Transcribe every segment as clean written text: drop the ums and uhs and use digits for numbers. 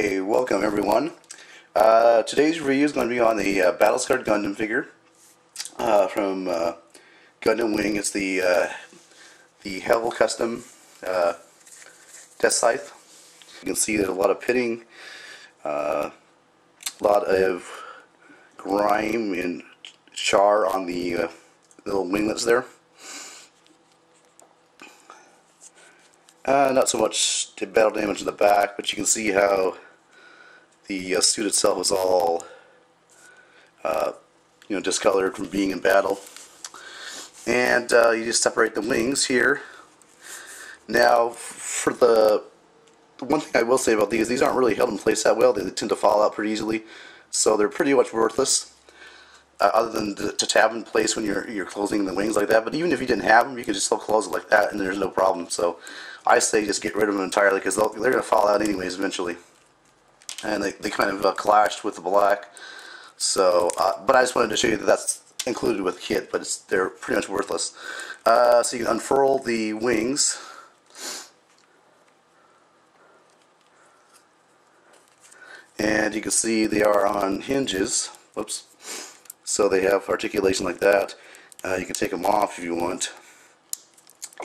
Okay, welcome everyone. Today's review is going to be on the Battle Scarred Gundam figure from Gundam Wing. It's the Hell Custom Deathscythe. You can see there's a lot of pitting, a lot of grime and char on the little winglets there. Not so much battle damage in the back, but you can see how the suit itself is all discolored from being in battle. And you just separate the wings here. Now, for the one thing I will say about these aren't really held in place that well. They tend to fall out pretty easily, so they're pretty much worthless. Other than to tab in place when you're closing the wings like that. But even if you didn't have them, you could just still close it like that, and there's no problem. So I say just get rid of them entirely, because they're going to fall out anyways eventually. And they kind of clashed with the black. So, but I just wanted to show you that that's included with the kit, but they're pretty much worthless. So you can unfurl the wings. And you can see they are on hinges. Whoops. So they have articulation like that. You can take them off if you want.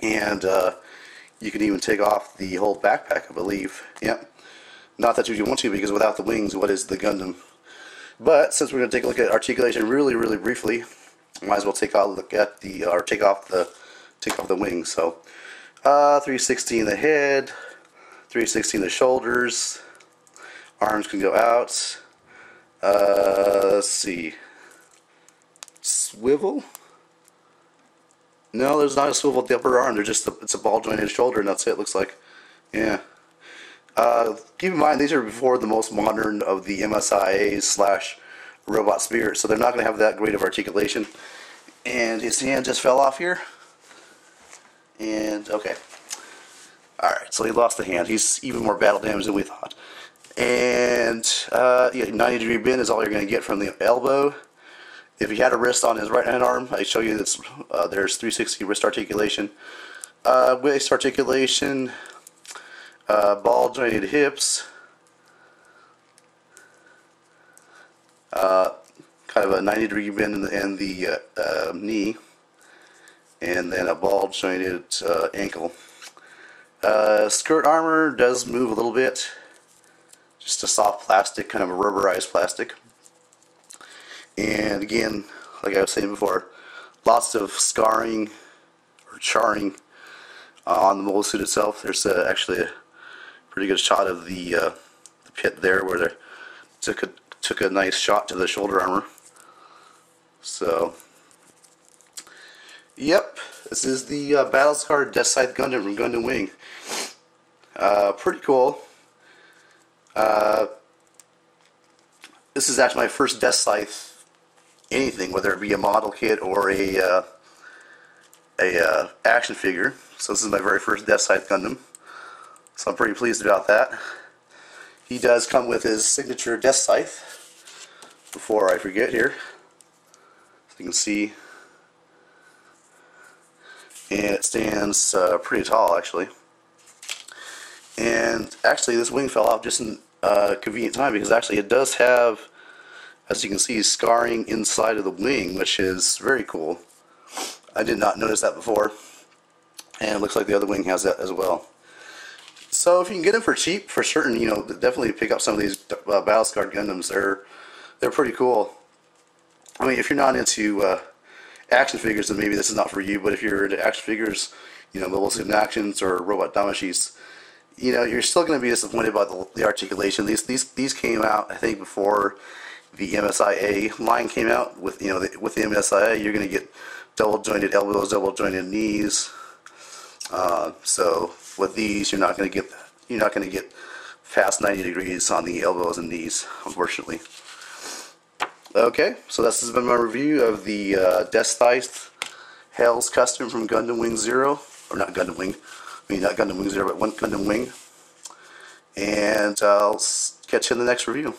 And you can even take off the whole backpack, I believe. Yep. Not that you want to, because without the wings, what is the Gundam? But since we're going to take a look at articulation really briefly, might as well take a look at take off the wings. So 316 the head, 316 the shoulders. Arms can go out. Let's see. Swivel? No, there's not a swivel at the upper arm. It's a ball jointed shoulder, and that's it. Looks like. Yeah. Keep in mind, these are before the most modern of the MSIA / robot spirit, so they're not going to have that great of articulation. And his hand just fell off here. And okay. All right, so he lost the hand. He's even more battle damaged than we thought. And yeah, 90-degree bend is all you're going to get from the elbow. If he had a wrist on his right hand arm, I show you this. There's 360 wrist articulation, waist articulation, ball jointed hips, kind of a 90-degree bend in the knee, and then a ball jointed ankle. Skirt armor does move a little bit. Just a soft plastic, kind of a rubberized plastic. And again, like I was saying before, lots of scarring or charring on the mold suit itself. There's actually a pretty good shot of the pit there, where they took a nice shot to the shoulder armor. So, yep, this is the Battle Scarred Deathscythe Gundam from Gundam Wing. Pretty cool. This is actually my first Deathscythe anything, whether it be a model kit or a action figure. So this is my very first Deathscythe Gundam. So I'm pretty pleased about that. He does come with his signature Deathscythe. Before I forget here, so you can see, and it stands pretty tall actually. And actually, this wing fell off just in convenient time, because actually it does have, as you can see, scarring inside of the wing, which is very cool. I did not notice that before, and it looks like the other wing has that as well. So if you can get them for cheap, for certain, definitely pick up some of these Battle Scarred Gundams. They're pretty cool. I mean, if you're not into action figures, then maybe this is not for you. But if you're into action figures, Mobile Suit Actions or Robot Damashis, you're still going to be disappointed by the articulation. These came out, I think, before the MSIA line came out. With with the MSIA, you're going to get double jointed elbows, double jointed knees. So with these, you're not going to get that. You're not going to get past 90 degrees on the elbows and knees, unfortunately. Okay, so this has been my review of the Deathscythe Hell Custom from Gundam Wing 0, or not Gundam Wing. I mean, not Gundam Wing 0, but Gundam Wing. And I'll catch you in the next review.